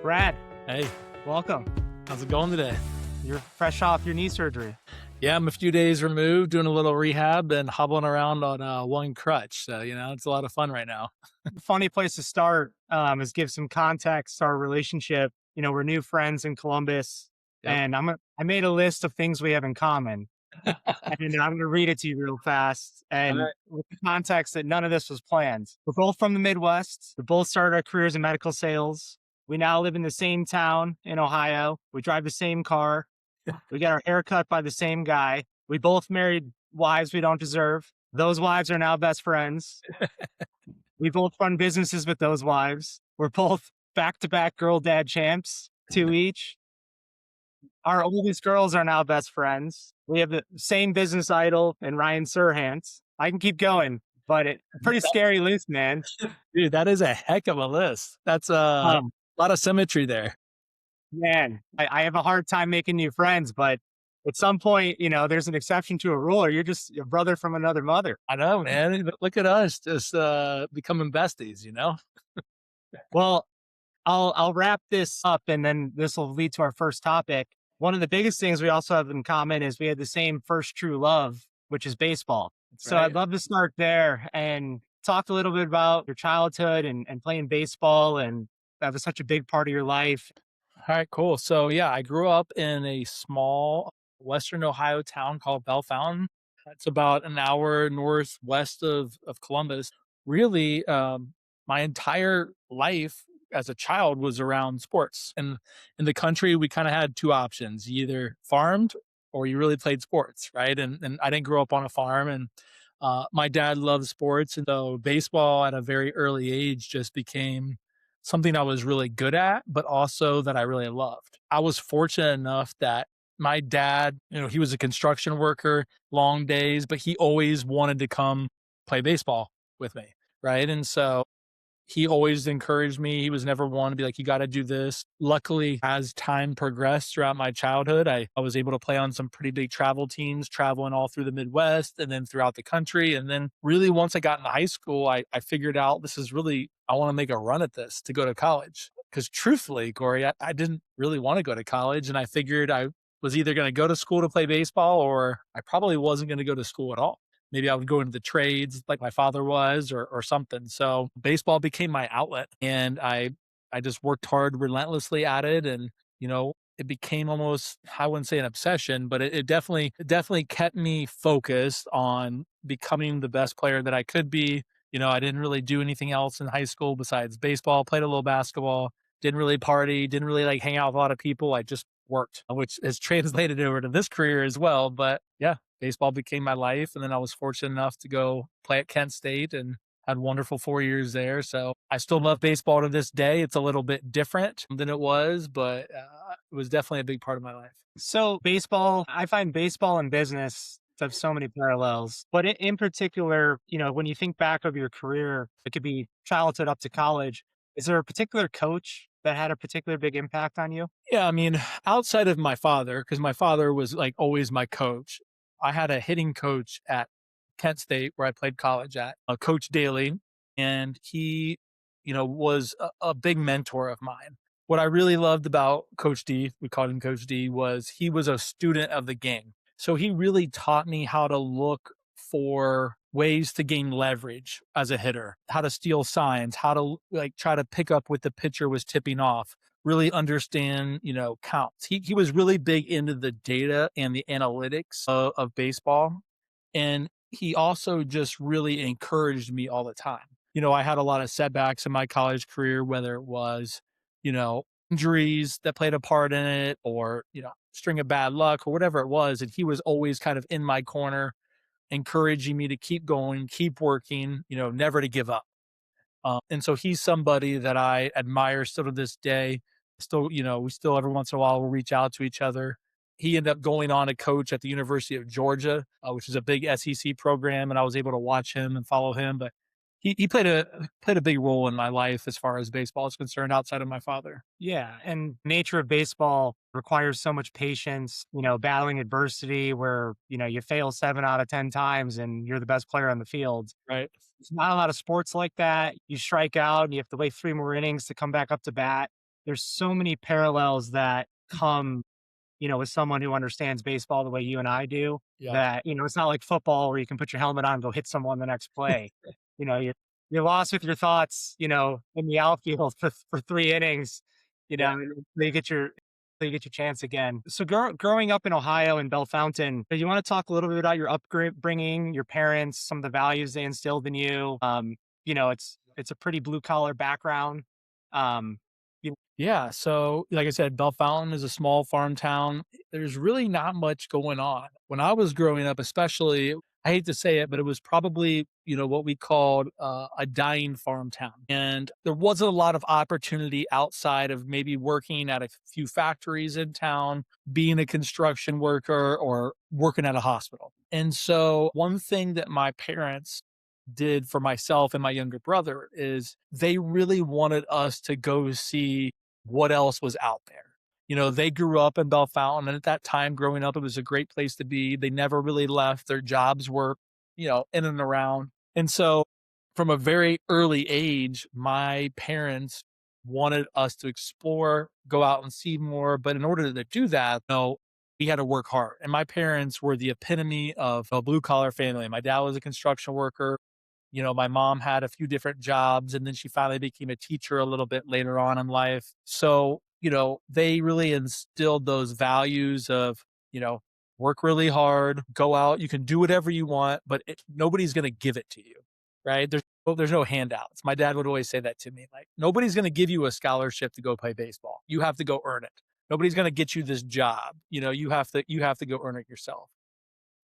Brad, Hey, welcome. how's it going today? You're fresh off your knee surgery. Yeah, I'm a few days removed, doing a little rehab and hobbling around on one crutch. So, it's a lot of fun right now. Funny place to start is give some context to our relationship. We're new friends in Columbus, Yep. and I made a list of things we have in common, and I'm going to read it to you real fast. All And right. with the context that none of this was planned. We're both from the Midwest. We both started our careers in medical sales. We now live in the same town in Ohio. We drive the same car. We got our hair cut by the same guy. We both married wives we don't deserve. Those wives are now best friends. We both run businesses with those wives. We're both back-to-back girl dad champs, two each. Our oldest girls are now best friends. We have the same business idol in Ryan Serhant. I can keep going, but it's a pretty scary list, man. Dude, that is a heck of a list. That's a Um, lot of symmetry there. Man, I have a hard time making new friends, but at some point, there's an exception to a rule, or you're just a brother from another mother. I know, man. Look at us just becoming besties. Well, I'll wrap this up and then this will lead to our first topic. One of the biggest things we also have in common is we had the same first true love, which is baseball. So Right. I'd love to start there and talk a little bit about your childhood and playing baseball, and that was such a big part of your life. All right, cool. So, yeah, I grew up in a small Western Ohio town called Bell Fountain. It's about an hour northwest of Columbus. Really, my entire life as a child was around sports. And in the country, we kind of had two options. You either farmed or you really played sports, right? And I didn't grow up on a farm. And my dad loved sports. And so baseball at a very early age just became something I was really good at, but also that I really loved. I was fortunate enough that my dad, he was a construction worker, long days, but he always wanted to come play baseball with me. Right. And so he always encouraged me. He was never one to be like, you got to do this. Luckily, as time progressed throughout my childhood, I was able to play on some pretty big travel teams, traveling all through the Midwest and then throughout the country. And then really once I got into high school, I figured out this is really, I want to make a run at this to go to college. Because truthfully, Kory, I didn't really want to go to college. And I figured I was either going to go to school to play baseball or I probably wasn't going to go to school at all. Maybe I would go into the trades like my father was or something. So baseball became my outlet and I just worked hard relentlessly at it. And, it became almost, I wouldn't say an obsession, but it definitely kept me focused on becoming the best player that I could be. I didn't really do anything else in high school besides baseball, played a little basketball, didn't really party, didn't really like hang out with a lot of people. I just worked, which has translated over to this career as well. But yeah, baseball became my life. And then I was fortunate enough to go play at Kent State and had wonderful 4 years there. So I still love baseball to this day. It's a little bit different than it was, but it was definitely a big part of my life. So baseball, I find baseball and business have so many parallels, but in particular, when you think back of your career, it could be childhood up to college. Is there a particular coach that had a particular big impact on you? Yeah, I mean, outside of my father, because my father was like always my coach, I had a hitting coach at Kent State where I played college at, Coach Daly, and he, was a big mentor of mine. What I really loved about Coach D, we called him Coach D, was he was a student of the game. So he really taught me how to look for ways to gain leverage as a hitter, how to steal signs, how to like try to pick up what the pitcher was tipping off, really understand, counts. He was really big into the data and the analytics of baseball. And he also just really encouraged me all the time. I had a lot of setbacks in my college career, whether it was, injuries that played a part in it or, string of bad luck or whatever it was. And he was always kind of in my corner, encouraging me to keep going, keep working, never to give up. And so he's somebody that I admire still to this day. Still, we still every once in a while will reach out to each other. He ended up going on to coach at the University of Georgia, which is a big SEC program, and I was able to watch him and follow him. But he played a big role in my life as far as baseball is concerned, outside of my father. Yeah. And nature of baseball requires so much patience, battling adversity where, you fail 7 out of 10 times and you're the best player on the field. Right. There's not a lot of sports like that. You strike out and you have to wait 3 more innings to come back up to bat. there's so many parallels that come, with someone who understands baseball the way you and I do, Yeah. that, it's not like football where you can put your helmet on and go hit someone the next play. You're lost with your thoughts, in the outfield for 3 innings, Yeah. until you get your chance again. So growing up in Ohio in Bellefontaine, do you want to talk a little bit about your upbringing, your parents, some of the values they instilled in you? It's a pretty blue collar background. Um, you Yeah, so, like I said, Belle Fountain is a small farm town. There's really not much going on. When I was growing up, especially, I hate to say it, but it was probably, what we called, a dying farm town, and there wasn't a lot of opportunity outside of maybe working at a few factories in town, being a construction worker, or working at a hospital. And so, one thing that my parents did for myself and my younger brother is they really wanted us to go see what else was out there. They grew up in Bellefontaine, and at that time growing up, it was a great place to be. They never really left. Their jobs were, in and around. And so from a very early age, my parents wanted us to explore, go out and see more. But in order to do that, we had to work hard. And my parents were the epitome of a blue collar family. My dad was a construction worker. My mom had a few different jobs, and then she finally became a teacher a little bit later on in life. So, they really instilled those values of, work really hard, go out, you can do whatever you want, but nobody's going to give it to you, right? There's no handouts. My dad would always say that to me, like, nobody's going to give you a scholarship to go play baseball. You have to go earn it. Nobody's going to get you this job. You have to go earn it yourself.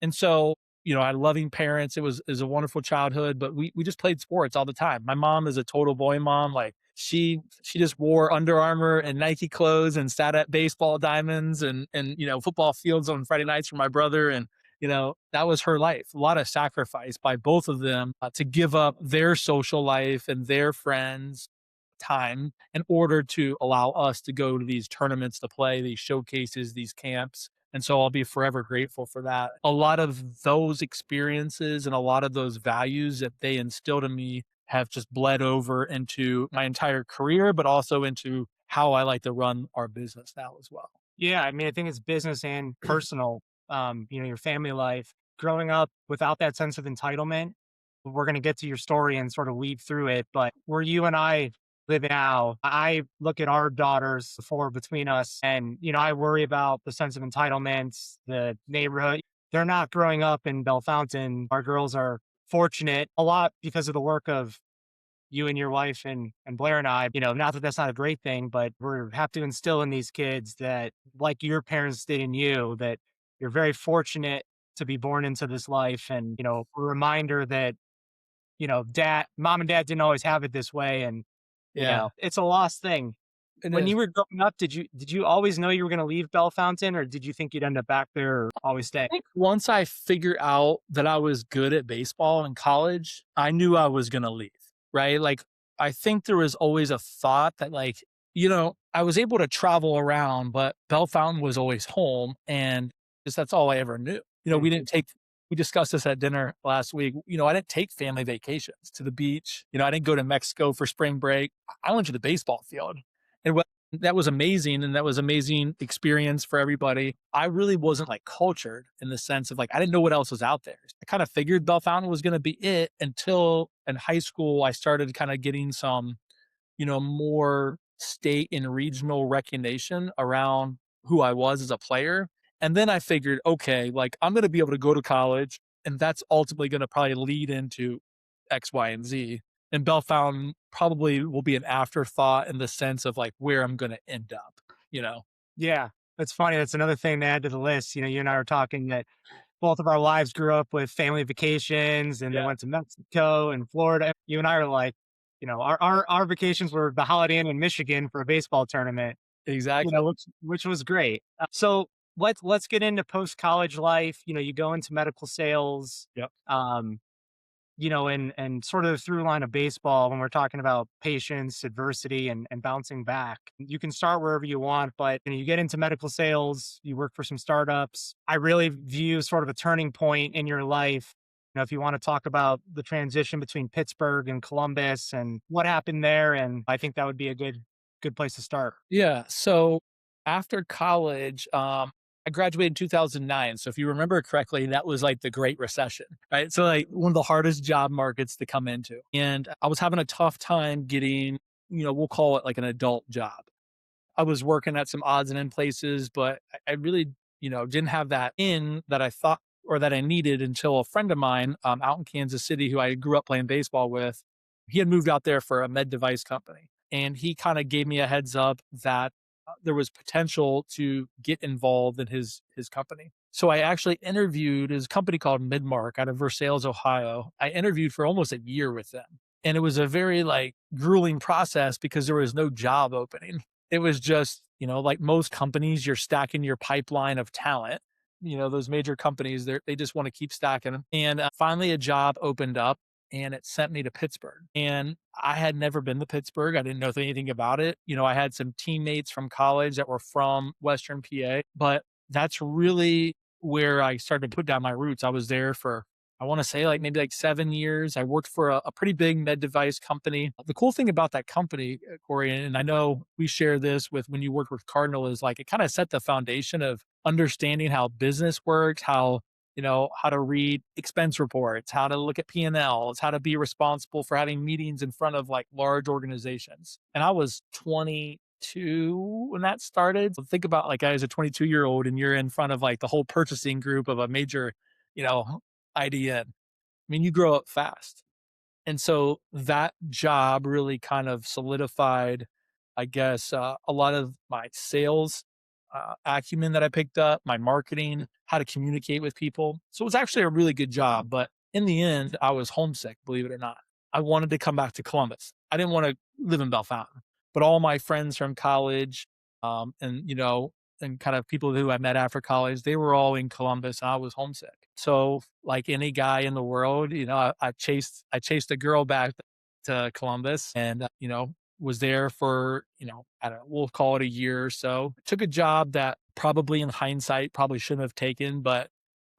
And so, I had loving parents. It was a wonderful childhood, but we just played sports all the time. My mom is a total boy mom. Like she just wore Under Armour and Nike clothes and sat at baseball diamonds and football fields on Friday nights for my brother. And that was her life. A lot of sacrifice by both of them to give up their social life and their friends time in order to allow us to go to these tournaments to play, these showcases, these camps. And so I'll be forever grateful for that. A lot of those experiences and a lot of those values that they instilled in me have just bled over into my entire career, but also into how I like to run our business now as well. Yeah, I mean, I think it's business and personal. Your family life. Growing up without that sense of entitlement, we're going to get to your story and sort of weave through it. But where you and I live now, I look at our daughters, the four between us, and I worry about the sense of entitlement, the neighborhood. They're not growing up in Bellefontaine. Our girls are fortunate a lot because of the work of you and your wife and Blair and I, not that that's not a great thing, but we have to instill in these kids that, like your parents did in you, that you're very fortunate to be born into this life. And, a reminder that, mom and dad didn't always have it this way. And, Yeah, it's a lost thing. it When is. you were growing up, did you always know you were going to leave Bellefontaine, or did you think you'd end up back there or always stay? I think once I figured out that I was good at baseball in college, I knew I was going to leave, right? Like, I think there was always a thought that, like, I was able to travel around, but Bell Fountain was always home. And just that's all I ever knew. We discussed this at dinner last week. I didn't take family vacations to the beach. I didn't go to Mexico for spring break. I went to the baseball field. And that was amazing, and that was amazing experience for everybody. I really wasn't like cultured in the sense of like I didn't know what else was out there. I kind of figured Bell Fountain was going to be it until in high school I started kind of getting some, more state and regional recognition around who I was as a player. And then I figured, okay, like I'm going to be able to go to college, and that's ultimately going to probably lead into X, Y, and Z. And Bell Fountain probably will be an afterthought in the sense of like where I'm going to end up, you know? Yeah, that's funny. That's another thing to add to the list. You and I were talking that both of our lives grew up with family vacations and they Yeah, went to Mexico and Florida. You and I are like, our vacations were the Holiday Inn in Michigan for a baseball tournament, exactly. which was great. So let's get into post college life. You go into medical sales. Yep. Um, and sort of the through line of baseball when we're talking about patience, adversity, and bouncing back. You can start wherever you want, but you get into medical sales, you work for some startups. I really view sort of a turning point in your life. If you want to talk about the transition between Pittsburgh and Columbus and what happened there, and I think that would be a good good place to start. Yeah. So after college, I graduated in 2009. So if you remember correctly, that was like the Great Recession, right? So like one of the hardest job markets to come into. And I was having a tough time getting, we'll call it like an adult job. I was working at some odds and end places, but I really, didn't have that in that I thought or that I needed until a friend of mine out in Kansas City, who I grew up playing baseball with, he had moved out there for a med device company. And he kind of gave me a heads up that there was potential to get involved in his company. So I actually interviewed his company called Midmark out of Versailles, Ohio. I interviewed for almost a year with them. And it was a very like grueling process because there was no job opening. It was just, like most companies, you're stacking your pipeline of talent. Those major companies, they just want to keep stacking them. And finally, a job opened up and it sent me to Pittsburgh. And I had never been to Pittsburgh. I didn't know anything about it. I had some teammates from college that were from Western PA, but that's really where I started to put down my roots. I was there for, I want to say like maybe like 7 years. I worked for a pretty big med device company. The cool thing about that company, Kory, and I know we share this with when you worked with Cardinal, is like it kind of set the foundation of understanding how business works, how to read expense reports, how to look at P&Ls, how to be responsible for having meetings in front of like large organizations. And I was 22 when that started. So think about like I was a 22-year-old and you're in front of like the whole purchasing group of a major, IDN. I mean, you grow up fast. And so that job really kind of solidified, I guess, a lot of my sales acumen that I picked up, my marketing, how to communicate with people. So it was actually a really good job. But in the end, I was homesick, believe it or not. I wanted to come back to Columbus. I didn't want to live in Bellefontaine, but all my friends from college, and kind of people who I met after college, they were all in Columbus and I was homesick. So like any guy in the world, I chased a girl back to Columbus and, was there for, I don't know, we'll call it a year or so. Took a job that probably in hindsight probably shouldn't have taken, but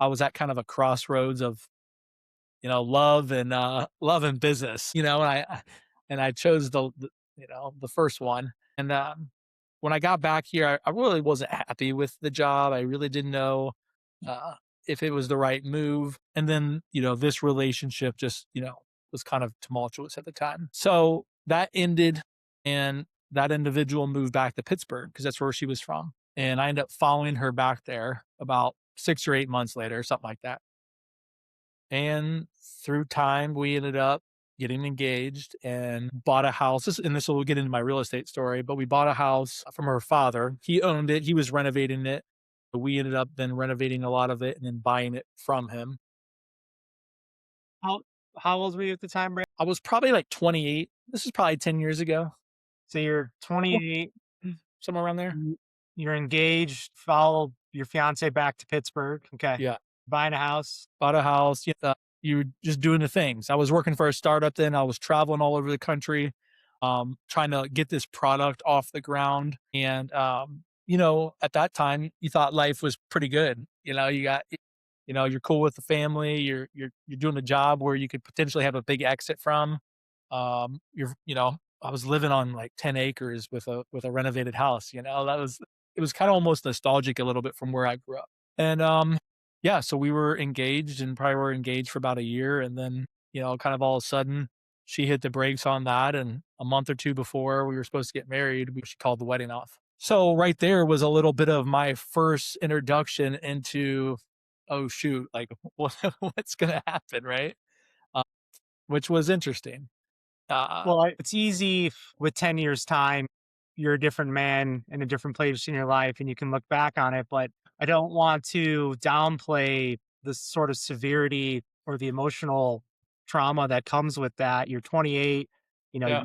I was at kind of a crossroads of, love and business, and I chose the first one. And when I got back here, I really wasn't happy with the job. I really didn't know uh, if it was the right move. And then, this relationship just, was kind of tumultuous at the time. So that ended and that individual moved back to Pittsburgh because that's where she was from. And I ended up following her back there about 6 or 8 months later, something like that. And through time, we ended up getting engaged and bought a house. And this will get into my real estate story, but we bought a house from her father. He owned it, he was renovating it. But we ended up then renovating a lot of it and then buying it from him. How how old were you at the time, Brad? I was probably like 28. This is probably 10 years ago, So you're Well, 28, somewhere around there. you're engaged, follow your fiance back to Pittsburgh. Okay. Yeah. Buying a house. Bought a house. You were just doing the things. I was working for a startup then. I was traveling all over the country, trying to get this product off the ground. And, at that time, you thought life was pretty good. You're cool with the family. You're doing a job where you could potentially have a big exit from. I was living on like 10 acres with a renovated house. It was kind of almost nostalgic a little bit from where I grew up. And yeah, so we were engaged and probably were engaged for about a year. And then, kind of all of a sudden she hit the brakes on that. And a month or two before we were supposed to get married, she called the wedding off. So right there was a little bit of my first introduction into, oh shoot, like what's going to happen, right? Uh, which was interesting. Well, it's easy with 10 years time, you're a different man in a different place in your life and you can look back on it, but I don't want to downplay the sort of severity or the emotional trauma that comes with that. You're 28, Yeah,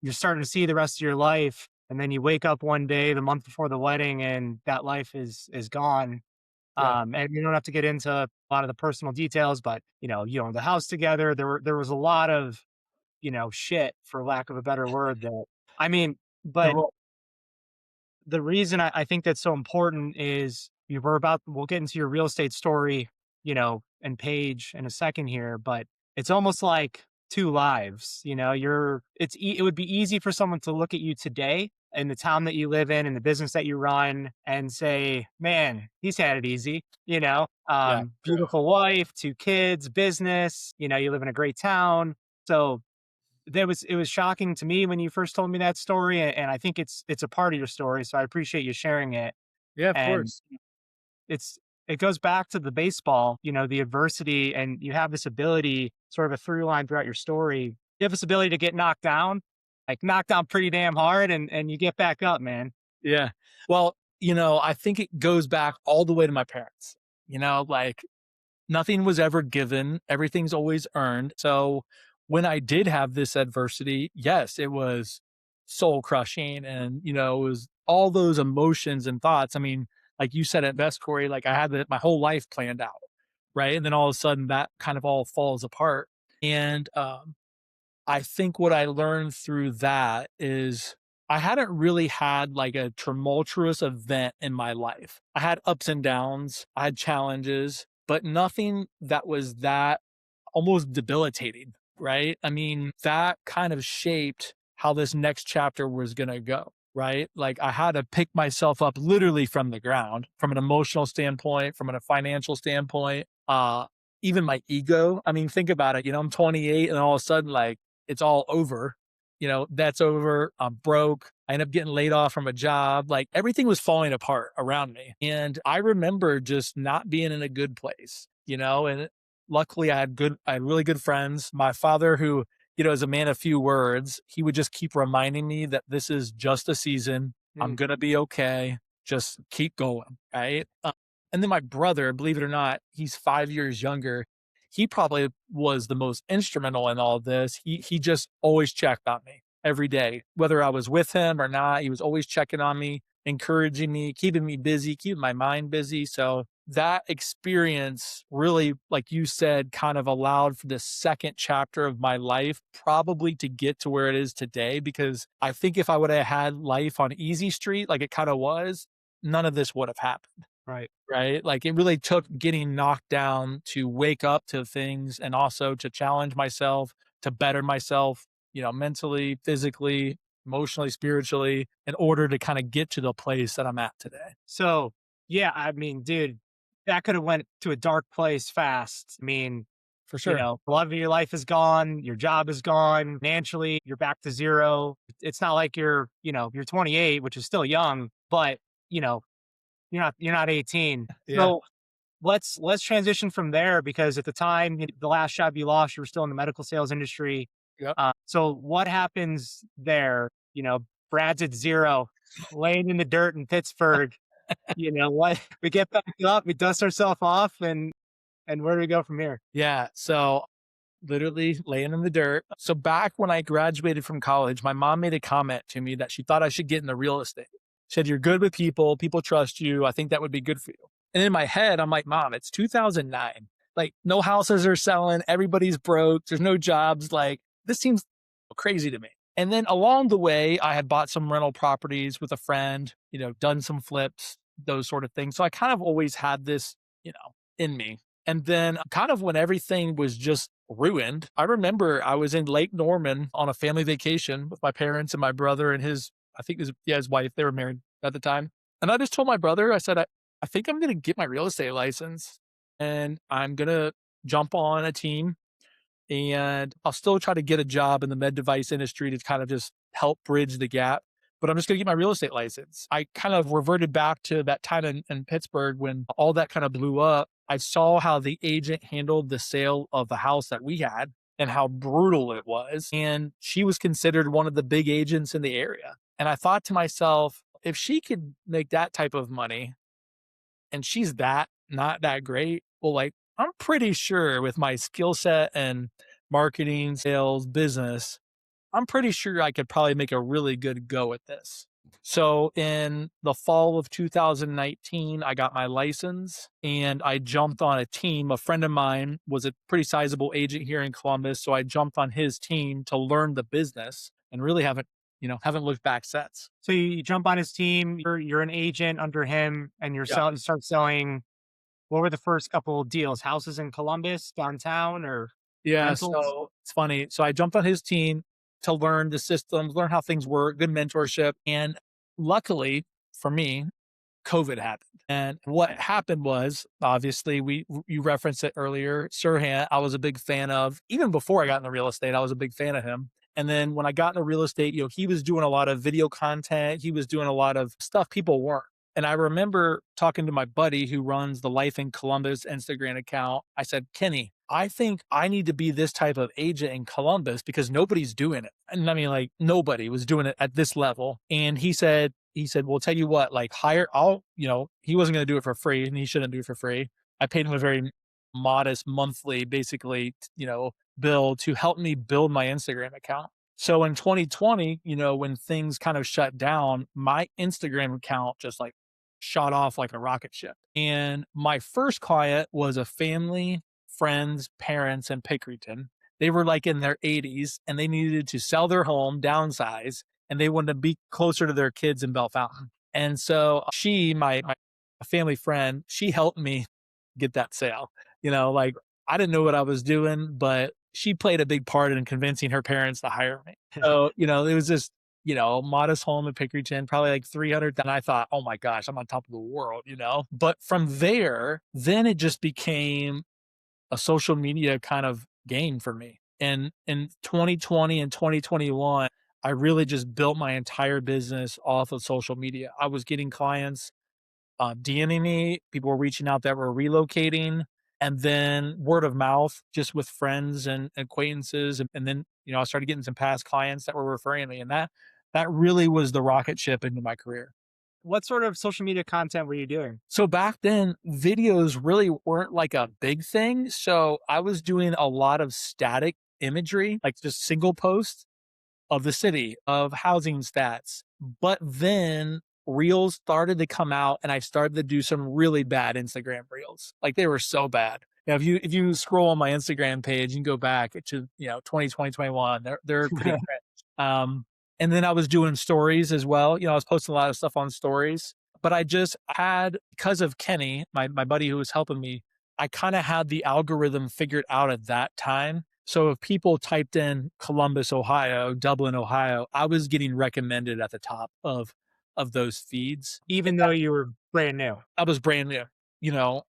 you're starting to see the rest of your life and then you wake up one day the month before the wedding and that life is gone. yeah. And you don't have to get into a lot of the personal details, but you own the house together. There was a lot of shit for lack of a better word that I mean, The but role. the reason I think that's so important is we'll get into your real estate story, and Paige in a second here, but it's almost like two lives. You know, it would be easy for someone to look at you today in the town that you live in and the business that you run and say, man, he's had it easy. Yeah. Beautiful wife, two kids, business, you live in a great town. So it was shocking to me when you first told me that story. And I think it's a part of your story. So I appreciate you sharing it. Yeah, of And course. it's it goes back to the baseball, the adversity, and you have this ability, sort of a through line throughout your story. You have this ability to get knocked down, like knocked down pretty damn hard, and you get back up, man. Yeah. Well, I think it goes back all the way to my parents. Like nothing was ever given, everything's always earned. So when I did have this adversity, yes, it was soul crushing and, it was all those emotions and thoughts. I mean, like you said at best, Kory, like I had my whole life planned out. Right. And then all of a sudden that kind of all falls apart. And I think what I learned through that is I hadn't really had like a tumultuous event in my life. I had ups and downs, I had challenges, but nothing that was that almost debilitating, right? I mean, that kind of shaped how this next chapter was going to go, right? Like I had to pick myself up literally from the ground, from an emotional standpoint, from a financial standpoint, even my ego. I mean, think about it. I'm 28 and all of a sudden, like, it's all over. That's over. I'm broke. I end up getting laid off from a job. Like everything was falling apart around me. And I remember just not being in a good place, and luckily I had really good friends. My father, who, is a man of few words, he would just keep reminding me that this is just a season. I'm Mm. going to be okay. Just keep going. Right. And then my brother, believe it or not, he's 5 years younger. He probably was the most instrumental in all of this. He just always checked on me every day, whether I was with him or not. He was always checking on me, encouraging me, keeping me busy, keeping my mind busy. So that experience really, like you said, kind of allowed for the second chapter of my life probably to get to where it is today. Because I think if I would have had life on easy street, like it kind of was, none of this would have happened. Right. Right? Like it really took getting knocked down to wake up to things and also to challenge myself, to better myself, mentally, physically, emotionally, spiritually, in order to kind of get to the place that I'm at today. So yeah, I mean, dude, that could have went to a dark place fast. I mean, For sure. a lot of your life is gone, your job is gone, financially, you're back to zero. It's not like you're 28, which is still young, but you know, you're not 18. Yeah. So let's transition from there because at the time, the last job you lost, you were still in the medical sales industry. Yep. So what happens there? Brad's at zero, laying in the dirt in Pittsburgh. What we get back up, we dust ourselves off, and where do we go from here? Yeah. So literally laying in the dirt. So back when I graduated from college, my mom made a comment to me that she thought I should get into real estate. She said, "You're good with people trust you. I think that would be good for you." And in my head, I'm like, "Mom, it's 2009. Like no houses are selling. Everybody's broke. There's no jobs. Like this seems crazy to me." And then along the way, I had bought some rental properties with a friend, done some flips, those sort of things. So I kind of always had this, in me. And then kind of when everything was just ruined, I remember I was in Lake Norman on a family vacation with my parents and my brother and his wife. They were married at the time. And I just told my brother, I said, I think I'm going to get my real estate license and I'm going to jump on a team and I'll still try to get a job in the med device industry to kind of just help bridge the gap. But I'm just going to get my real estate license. I kind of reverted back to that time in Pittsburgh when all that kind of blew up. I saw how the agent handled the sale of the house that we had and how brutal it was. And she was considered one of the big agents in the area. And I thought to myself, if she could make that type of money and she's not that great, well, like I'm pretty sure with my skill set and marketing, sales, business, I'm pretty sure I could probably make a really good go at this. So in the fall of 2019, I got my license and I jumped on a team. A friend of mine was a pretty sizable agent here in Columbus. So I jumped on his team to learn the business and really haven't looked back since. So you jump on his team, you're an agent under him, and Yeah. you start selling. What were the first couple of deals? Houses in Columbus, downtown, or? Yeah, rentals? so it's funny. So I jumped on his team to learn the systems, learn how things work, good mentorship, and luckily for me, COVID happened. And what happened was, obviously, you referenced it earlier, Serhant, I was a big fan of. Even before I got into real estate, I was a big fan of him. And then when I got into real estate, he was doing a lot of video content. He was doing a lot of stuff people weren't. And I remember talking to my buddy who runs the Life in Columbus Instagram account. I said, Kenny, I think I need to be this type of agent in Columbus because nobody's doing it. And I mean, like nobody was doing it at this level. And he said, well, tell you what, like he wasn't going to do it for free and he shouldn't do it for free. I paid him a very modest monthly, basically, bill to help me build my Instagram account. So in 2020, when things kind of shut down, my Instagram account just like shot off like a rocket ship. And my first client was a family, friends, parents in Pickerington. They were like in their 80s and they needed to sell their home, downsize, and they wanted to be closer to their kids in Bell Fountain. And so my family friend, she helped me get that sale. Like I didn't know what I was doing, but she played a big part in convincing her parents to hire me. So, it was just, a modest home in Pickerington, probably like 300. Then I thought, oh my gosh, I'm on top of the world. But from there, then it just became a social media kind of game for me. And in 2020 and 2021, I really just built my entire business off of social media. I was getting clients DMing me, people were reaching out that were relocating, and then word of mouth just with friends and acquaintances. And then, I started getting some past clients that were referring me. And that really was the rocket ship into my career. What sort of social media content were you doing? So back then, videos really weren't like a big thing. So I was doing a lot of static imagery, like just single posts of the city, of housing stats. But then reels started to come out and I started to do some really bad Instagram reels. Like they were so bad. If you scroll on my Instagram page and go back to, 2020, 21, they're pretty cringe. And then I was doing stories as well. I was posting a lot of stuff on stories, but I just had, because of Kenny, my buddy who was helping me, I kind of had the algorithm figured out at that time. So if people typed in Columbus, Ohio, Dublin, Ohio, I was getting recommended at the top of those feeds. Even though you were brand new. I was brand new.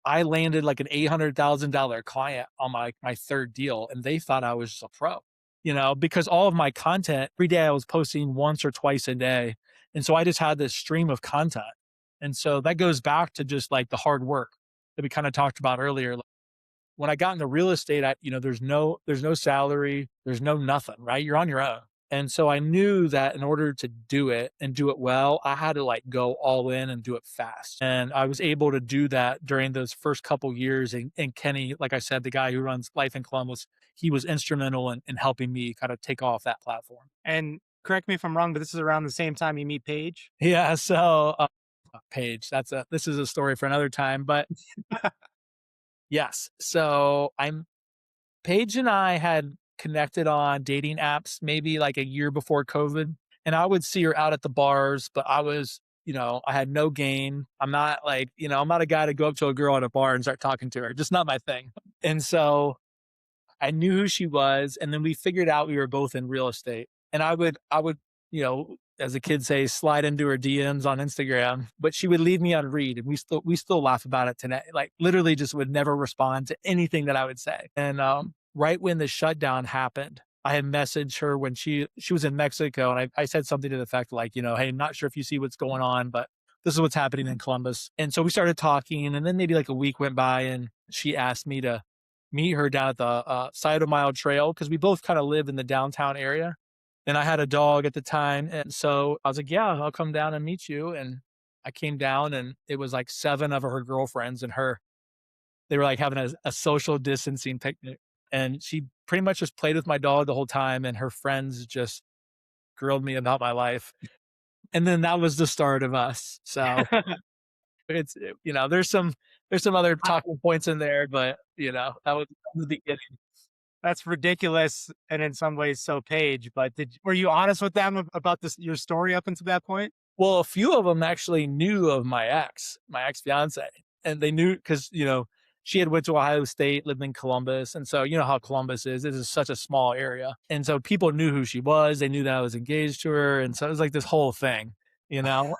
I landed like an $800,000 client on my third deal, and they thought I was just a pro. Because all of my content every day I was posting once or twice a day, and so I just had this stream of content, and so that goes back to just like the hard work that we kind of talked about earlier. When I got into real estate, there's no salary, there's no nothing, right? You're on your own. And so I knew that in order to do it and do it well, I had to like go all in and do it fast. And I was able to do that during those first couple years. And Kenny, like I said, the guy who runs Life in Columbus, he was instrumental in helping me kind of take off that platform. And correct me if I'm wrong, but this is around the same time you meet Paige. Yeah. So Paige, this is a story for another time, but yes. So Paige and I had connected on dating apps maybe like a year before COVID. And I would see her out at the bars, but I had no game. I'm not like, I'm not a guy to go up to a girl at a bar and start talking to her. Just not my thing. And so I knew who she was. And then we figured out we were both in real estate. And I would, as the kids say, slide into her DMs on Instagram, but she would leave me on read. And we still laugh about it today. Like literally just would never respond to anything that I would say. And right when the shutdown happened, I had messaged her when she was in Mexico. And I said something to the effect like, hey, not sure if you see what's going on, but this is what's happening in Columbus. And so we started talking, and then maybe like a week went by and she asked me to meet her down at the Side of Mile Trail, because we both kind of live in the downtown area. And I had a dog at the time. And so I was like, yeah, I'll come down and meet you. And I came down, and it was like 7 of her girlfriends and her. They were like having a social distancing picnic. And she pretty much just played with my dog the whole time. And her friends just grilled me about my life. And then that was the start of us. So there's some other talking points in there, but that was the beginning. That's ridiculous, and in some ways so Paige. But were you honest with them about your story up until that point? Well, a few of them actually knew of my ex fiance, and they knew because she had went to Ohio State, lived in Columbus, and so you know how Columbus is. It is such a small area, and so people knew who she was. They knew that I was engaged to her, and so it was like this whole thing, you know.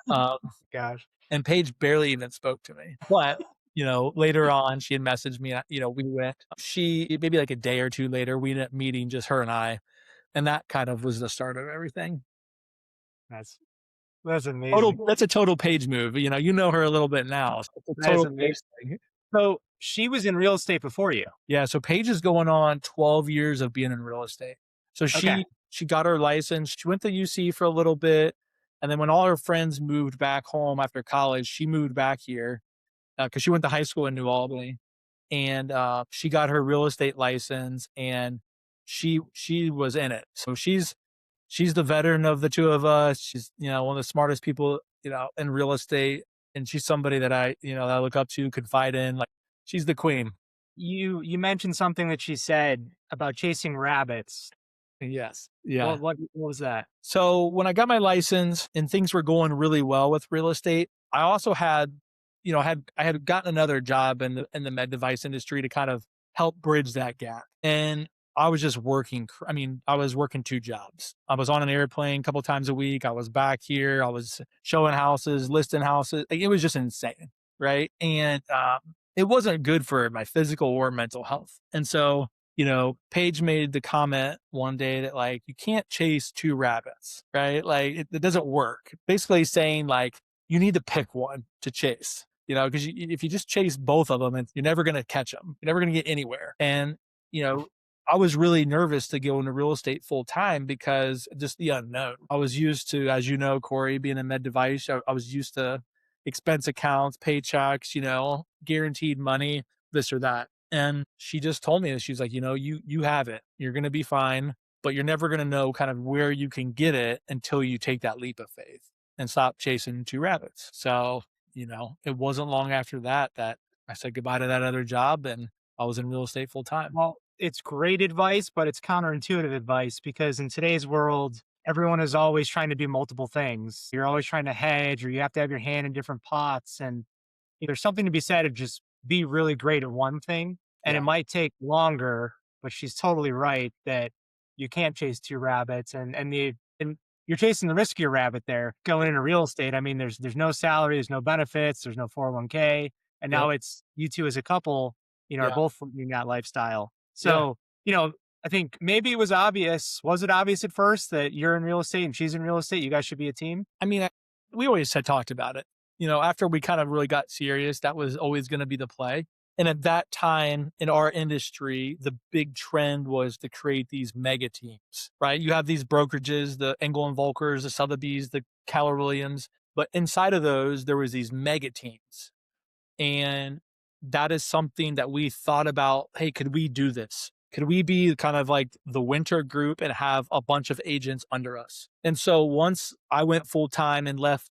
Gosh. And Paige barely even spoke to me, but you know, later on, she had messaged me. You know, we went. She maybe like a day or two later, we ended up meeting, just her and I, and that kind of was the start of everything. That's Total, amazing. that's a total Paige move. You know her a little bit now. So it's a That is total Paige amazing. thing. So she was in real estate before you. Yeah, so Paige is going on 12 years of being in real estate. So Okay. she got her license. She went to UC for a little bit, and then when all her friends moved back home after college, she moved back here because she went to high school in New Albany, and she got her real estate license, and she was in it. So she's the veteran of the two of us. She's, you know, one of the smartest people, you know, in real estate. And she's somebody that I look up to, confide in. Like, she's the queen. You mentioned something that she said about chasing rabbits. Yes. Yeah. What was that? So when I got my license and things were going really well with real estate, I also had, I had gotten another job in the med device industry to kind of help bridge that gap. And I was just working. I mean, I was working two jobs. I was on an airplane a couple times a week. I was back here. I was showing houses, listing houses. Like, it was just insane, right? And it wasn't good for my physical or mental health. And so, you know, Paige made the comment one day that, like, you can't chase two rabbits, right? Like, it doesn't work. Basically saying, like, you need to pick one to chase, you know, because if you just chase both of them, you're never going to catch them. You're never going to get anywhere. And, you know, I was really nervous to go into real estate full time because just the unknown. I was used to, as you know, Kory, being a med device, I was used to expense accounts, paychecks, you know, guaranteed money, this or that. And she just told me that she's like, you know, you have it. You're going to be fine, but you're never going to know kind of where you can get it until you take that leap of faith and stop chasing two rabbits. So, you know, it wasn't long after that that I said goodbye to that other job and I was in real estate full time. Well, it's great advice, but it's counterintuitive advice because in today's world, everyone is always trying to do multiple things. You're always trying to hedge or you have to have your hand in different pots. And there's something to be said of just be really great at one thing. And Yeah. it might take longer, but she's totally right that you can't chase two rabbits and you're chasing the riskier rabbit there going into real estate. I mean, there's no salary, there's no benefits, there's no 401k. And Yep. now it's you two as a couple, are Yeah. both living that lifestyle. Yeah. So, I think maybe it was obvious. Was it obvious at first that you're in real estate and she's in real estate? You guys should be a team? I mean, we always had talked about it. You know, after we kind of really got serious, that was always going to be the play. And at that time in our industry, the big trend was to create these mega teams, right? You have these brokerages, the Engel and Völkers, the Sotheby's, the Keller Williams, but inside of those, there was these mega teams. And that is something that we thought about. Hey, could we do this? Could we be kind of like the winter group and have a bunch of agents under us? And so once I went full time and left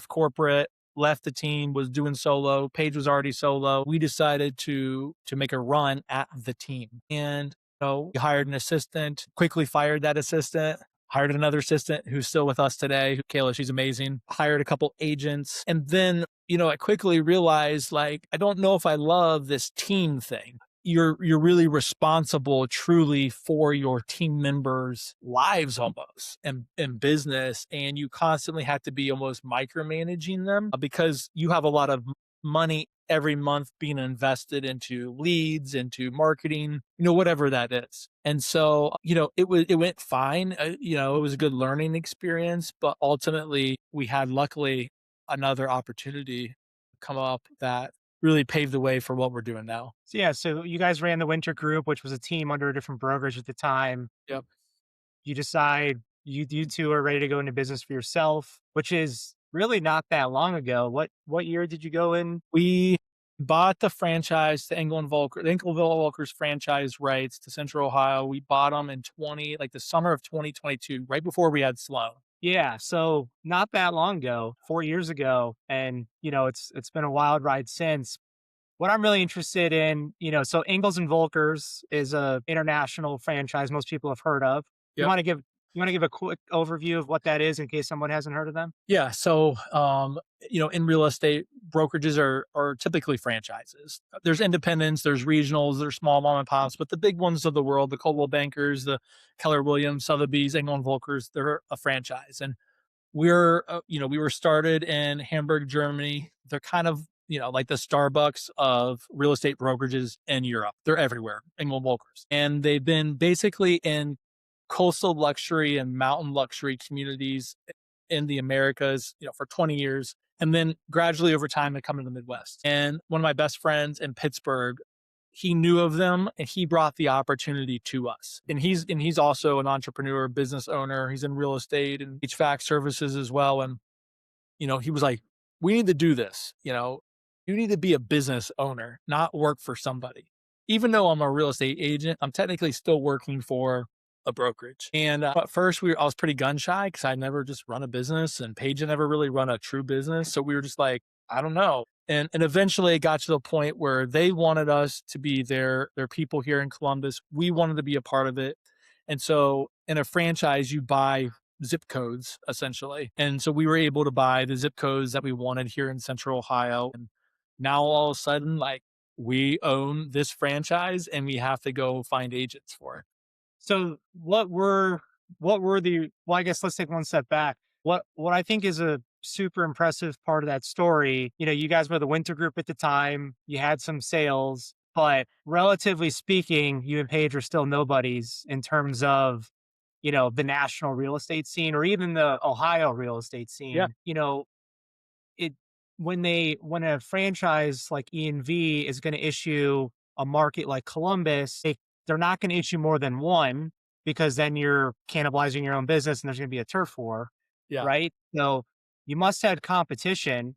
corporate, left the team, was doing solo, Paige was already solo. We decided to make a run at the team. And we hired an assistant, quickly fired that assistant, hired another assistant who's still with us today. Kayla, she's amazing. Hired a couple agents. And then, I quickly realized, like, I don't know if I love this team thing. You're really responsible truly for your team members' lives almost and business. And you constantly have to be almost micromanaging them because you have a lot of money every month being invested into leads, into marketing, whatever that is. And so, it went fine. It was a good learning experience, but ultimately we had luckily another opportunity come up that really paved the way for what we're doing now. So, yeah, so you guys ran the winter group, which was a team under a different brokerage at the time. Yep. You decide you two are ready to go into business for yourself, which is really not that long ago. What year did you go in? We bought the franchise to Engel Völkers franchise rights to Central Ohio. We bought them in the summer of 2022, right before we had Sloan. Yeah, so not that long ago, 4 years ago, and it's been a wild ride since. What I'm really interested in, so Engels and Volkers is a international franchise most people have heard of. You Yep. want to give a quick overview of what that is in case someone hasn't heard of them? Yeah. So, in real estate, brokerages are typically franchises. There's independents, there's regionals, there's small mom and pops, but the big ones of the world, the Coldwell Bankers, the Keller Williams, Sotheby's, Engel Völkers, they're a franchise. And we were started in Hamburg, Germany. They're kind of, like the Starbucks of real estate brokerages in Europe. They're everywhere, Engel Völkers. And they've been basically in coastal luxury and mountain luxury communities in the Americas, for 20 years. And then gradually over time, they come to the Midwest. And one of my best friends in Pittsburgh, he knew of them and he brought the opportunity to us. And he's also an entrepreneur, business owner. He's in real estate and HVAC services as well. And, he was like, we need to do this. You need to be a business owner, not work for somebody. Even though I'm a real estate agent, I'm technically still working for a brokerage. And at first I was pretty gun shy because I'd never just run a business, and Paige had never really run a true business. So we were just like, I don't know. And eventually it got to the point where they wanted us to be their people here in Columbus. We wanted to be a part of it. And so in a franchise, you buy zip codes essentially. And so we were able to buy the zip codes that we wanted here in Central Ohio. And now all of a sudden, like, we own this franchise and we have to go find agents for it. So well, I guess let's take one step back. What I think is a super impressive part of that story, you guys were the winter group at the time, you had some sales, but relatively speaking, you and Paige are still nobodies in terms of, the national real estate scene or even the Ohio real estate scene. Yeah. It when a franchise like ENV is going to issue a market like Columbus, they're not going to issue more than one because then you're cannibalizing your own business and there's going to be a turf war, Yeah. right? So you must have competition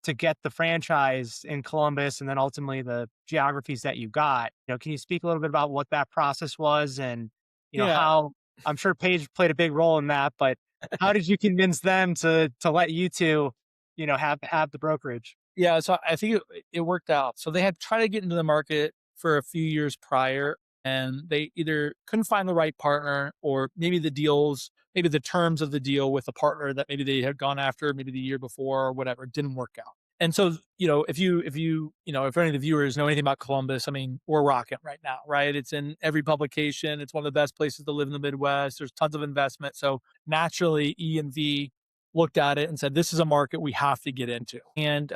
to get the franchise in Columbus and then ultimately the geographies that you got. Can you speak a little bit about what that process was and, Yeah. how I'm sure Paige played a big role in that, but how did you convince them to let you two, have the brokerage? Yeah, so I think it worked out. So they had tried to get into the market for a few years prior, and they either couldn't find the right partner, or maybe the terms of the deal with a partner that maybe they had gone after maybe the year before or whatever didn't work out. And so, if any of the viewers know anything about Columbus, I mean, we're rocking right now, right? It's in every publication. It's one of the best places to live in the Midwest. There's tons of investment. So naturally, E and V looked at it and said, this is a market we have to get into. And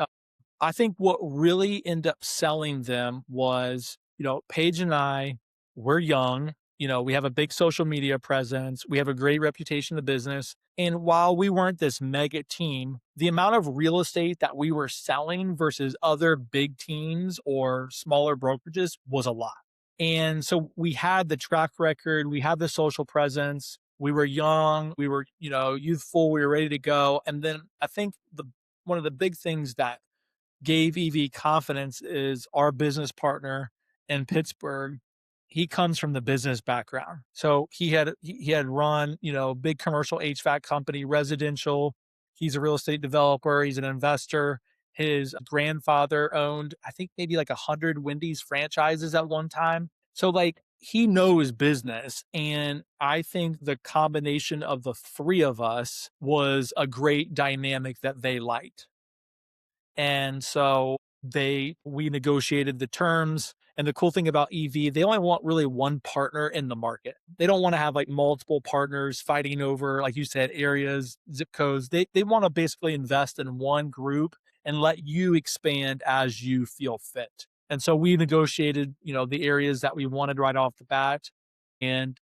I think what really ended up selling them was, Paige and I, we're young, we have a big social media presence. We have a great reputation in the business. And while we weren't this mega team, the amount of real estate that we were selling versus other big teams or smaller brokerages was a lot. And so we had the track record, we had the social presence, we were young, we were, youthful, we were ready to go. And then I think one of the big things that gave EV confidence is our business partner in Pittsburgh. He comes from the business background. So he had run, big commercial HVAC company, residential. He's a real estate developer. He's an investor. His grandfather owned, I think, maybe like 100 Wendy's franchises at one time. So like, he knows business. And I think the combination of the three of us was a great dynamic that they liked. And so we negotiated the terms. And the cool thing about EV, they only want really one partner in the market. They don't want to have like multiple partners fighting over, like you said, areas, zip codes. They want to basically invest in one group and let you expand as you feel fit. And so we negotiated, the areas that we wanted right off the bat. And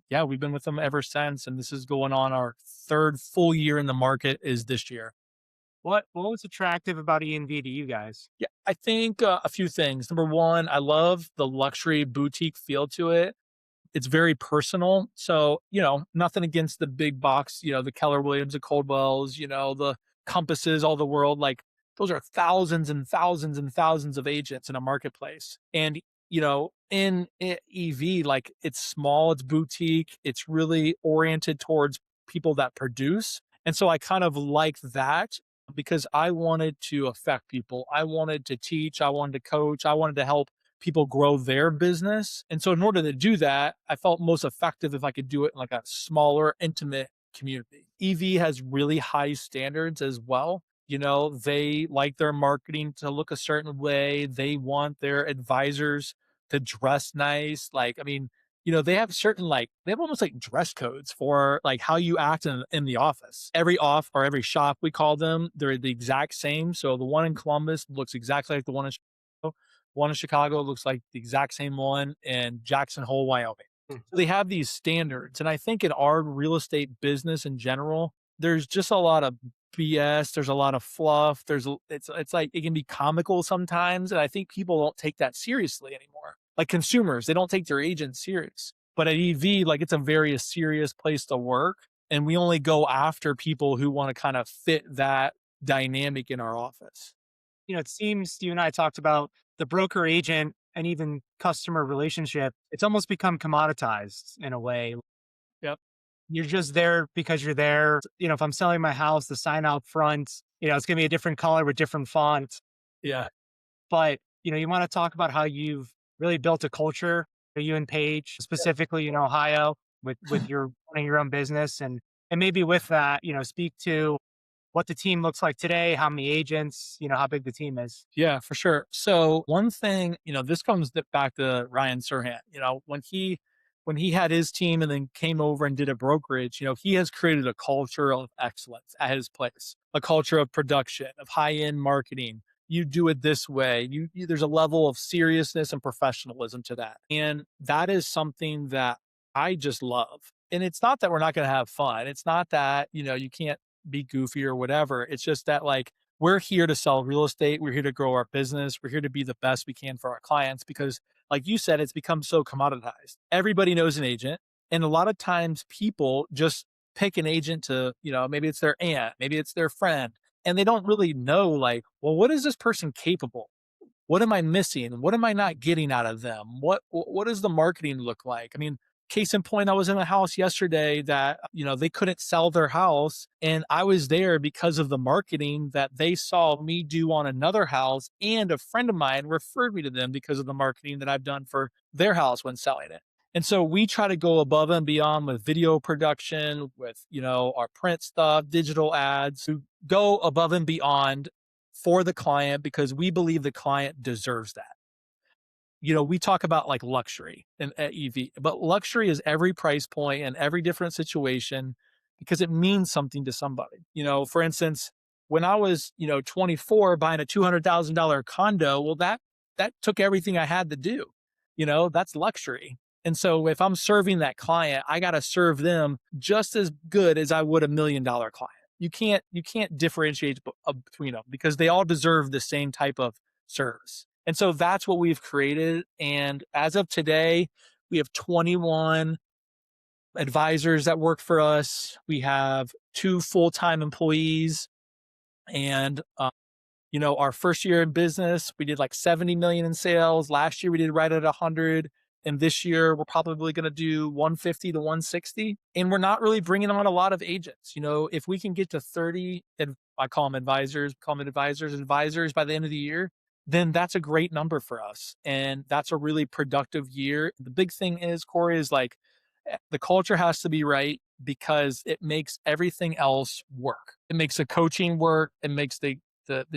yeah, we've been with them ever since. And this is going on our third full year in the market is this year. What was attractive about ENV to you guys? Yeah, I think a few things. Number one, I love the luxury boutique feel to it. It's very personal. So, nothing against the big box, the Keller Williams, the Coldwells, the Compasses, all the world. Like, those are thousands and thousands and thousands of agents in a marketplace. And, in EV, like, it's small, it's boutique, it's really oriented towards people that produce. And so I kind of like that, because I wanted to affect people. I wanted to teach. I wanted to coach. I wanted to help people grow their business. And so in order to do that, I felt most effective if I could do it in like a smaller, intimate community. EV has really high standards as well. They like their marketing to look a certain way. They want their advisors to dress nice. Like, I mean, they have certain they have almost like dress codes for like how you act in the office. Every off or every shop we call them, they're the exact same. So the one in Columbus looks exactly like the one in Chicago. One in Chicago looks like the exact same one in Jackson Hole, Wyoming. So they have these standards. And I think in our real estate business in general, there's just a lot of BS. There's a lot of fluff. It's like it can be comical sometimes, and I think people don't take that seriously anymore. Like consumers, they don't take their agents serious. But at EV, like it's a very serious place to work, and we only go after people who want to kind of fit that dynamic in our office. It seems you and I talked about the broker agent and even customer relationship. It's almost become commoditized in a way. Yep. You're just there because you're there. If I'm selling my house, the sign out front, it's going to be a different color with different font. Yeah. But, you want to talk about how you've really built a culture, you and Paige, specifically in Ohio, with your running your own business. And maybe with that, speak to what the team looks like today, how many agents, how big the team is. Yeah, for sure. So one thing, this comes back to Ryan Serhant. When he had his team and then came over and did a brokerage, he has created a culture of excellence at his place, a culture of production, of high end marketing. You do it this way. There's a level of seriousness and professionalism to that, and that is something that I just love. And it's not that we're not going to have fun. It's not that you can't be goofy or whatever. It's just that we're here to sell real estate. We're here to grow our business. We're here to be the best we can for our clients because, like you said, it's become so commoditized. Everybody knows an agent. And a lot of times people just pick an agent to, maybe it's their aunt, maybe it's their friend, and they don't really know, well, what is this person capable? What am I missing? What am I not getting out of them? What does the marketing look like? I mean, case in point, I was in a house yesterday that, they couldn't sell their house. And I was there because of the marketing that they saw me do on another house. And a friend of mine referred me to them because of the marketing that I've done for their house when selling it. And so we try to go above and beyond with video production, with, our print stuff, digital ads, to go above and beyond for the client because we believe the client deserves that. We talk about luxury at EV, but luxury is every price point and every different situation because it means something to somebody. For instance, when I was, 24 buying a $200,000 condo, well, that took everything I had to do. That's luxury. And so if I'm serving that client, I got to serve them just as good as I would $1 million client. You can't differentiate between them because they all deserve the same type of service. And so that's what we've created. And as of today, we have 21 advisors that work for us. We have 2 full-time employees. And, our first year in business, we did 70 million in sales. Last year, we did right at 100. And this year, we're probably going to do 150 to 160. And we're not really bringing on a lot of agents. If we can get to 30, and I call them advisors, advisors by the end of the year, then that's a great number for us. And that's a really productive year. The big thing is, Kory, is the culture has to be right because it makes everything else work. It makes the coaching work. It makes the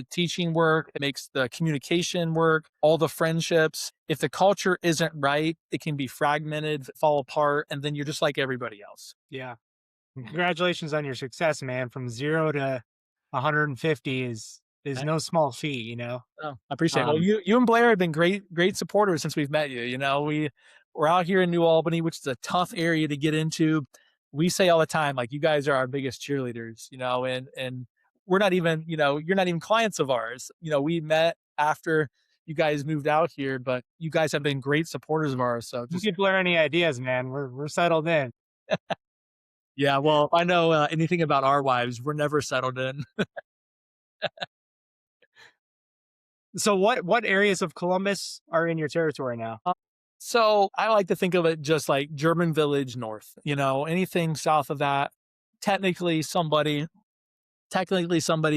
teaching work. It makes the communication work, all the friendships. If the culture isn't right, it can be fragmented, fall apart, and then you're just like everybody else. Yeah. Congratulations on your success, man. From 0 to 150 is no small feat. Oh, I appreciate it. Well, you and Blair have been great supporters since we've met you. We're out here in New Albany, which is a tough area to get into. We say all the time, you guys are our biggest cheerleaders, and we're not even, you're not even clients of ours. We met after you guys moved out here, but you guys have been great supporters of ours. So just give Blair any ideas, man. We're settled in. Yeah, well, if I know anything about our wives, we're never settled in. So what areas of Columbus are in your territory now? So I like to think of it just like German Village North, anything south of that. Technically somebody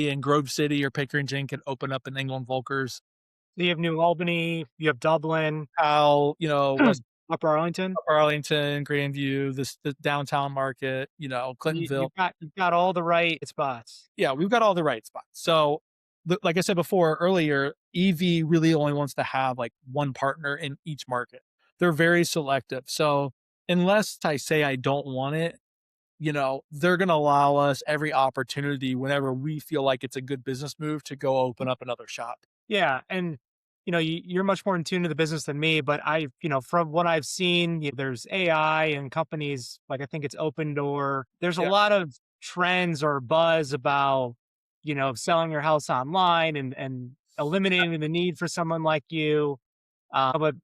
in Grove City or Pickerington could open up an Engel Völkers. So you have New Albany, you have Dublin. West Upper Arlington. Upper Arlington, Grandview, the downtown market, Clintonville. You've got all the right spots. Yeah, we've got all the right spots. So, like I said before earlier, EV really only wants to have like one partner in each market. They're very selective. So, unless I say I don't want it, they're going to allow us every opportunity whenever we feel like it's a good business move to go open up another shop. Yeah, and you're much more in tune to the business than me, but from what I've seen, there's AI and companies like I think it's Open Door. There's a Yeah, lot of trends or buzz about selling your house online and eliminating the need for someone like you. But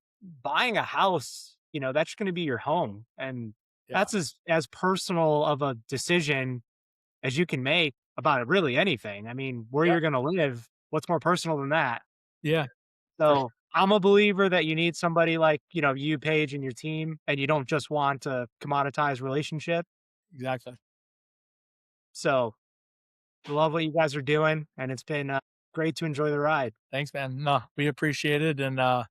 buying a house, that's going to be your home, and yeah, that's as personal of a decision as you can make about it, really anything. I mean, where yeah, you're going to live, what's more personal than that? yeah, for So I'm a believer that you need somebody like, you, Paige, and your team, and you don't just want a commoditized relationship. exactly. So I love what you guys are doing, and it's been great to enjoy the ride. Thanks, man. No, we appreciate it. And like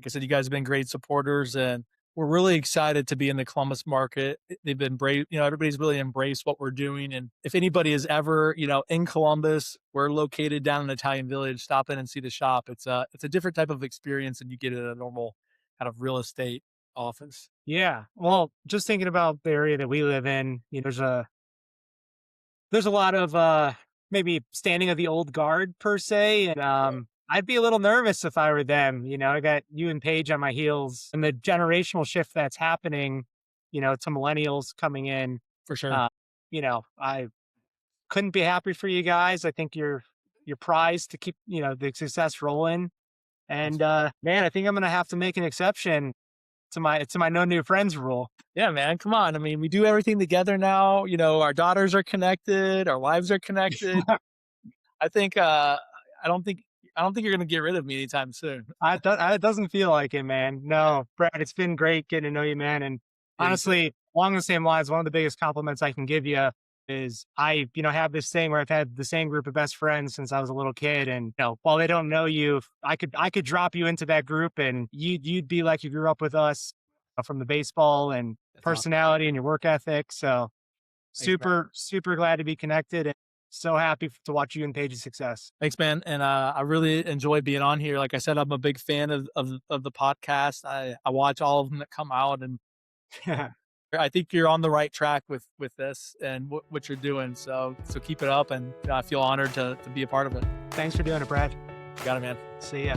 I said, you guys have been great supporters, and we're really excited to be in the Columbus market. They've been brave. Everybody's really embraced what we're doing. And if anybody is ever, in Columbus, we're located down in Italian Village. Stop in and see the shop. It's a different type of experience than you get at a normal kind of real estate office. Yeah. Well, just thinking about the area that we live in, there's a lot of maybe standing of the old guard per se, and I'd be a little nervous if I were them. I got you and Paige on my heels, and the generational shift that's happening, to millennials coming in. For sure. Uh, I couldn't be happy for you guys. I think you're prized to keep the success rolling. Thanks. And man, I think I'm gonna have to make an exception to my no new friends rule. Yeah, man. Come on. I mean, we do everything together now. Our daughters are connected, our wives are connected. I think I don't think you're gonna get rid of me anytime soon. It doesn't feel like it, man. No, Brad, it's been great getting to know you, man. And Yeah, you too. honestly, along the same lines, one of the biggest compliments I can give you is I, have this thing where I've had the same group of best friends since I was a little kid. And while they don't know you, I could drop you into that group and you'd be like you grew up with us from the baseball and That's awesome. personality and your work ethic. So Thanks, man. super, super glad to be connected and so happy to watch you and Paige's success. Thanks, man. And I really enjoy being on here. Like I said, I'm a big fan of the podcast. I watch all of them that come out, and I think you're on the right track with this and what you're doing. So keep it up, and I feel honored to be a part of it. Thanks for doing it, Brad. You got it, man. See ya.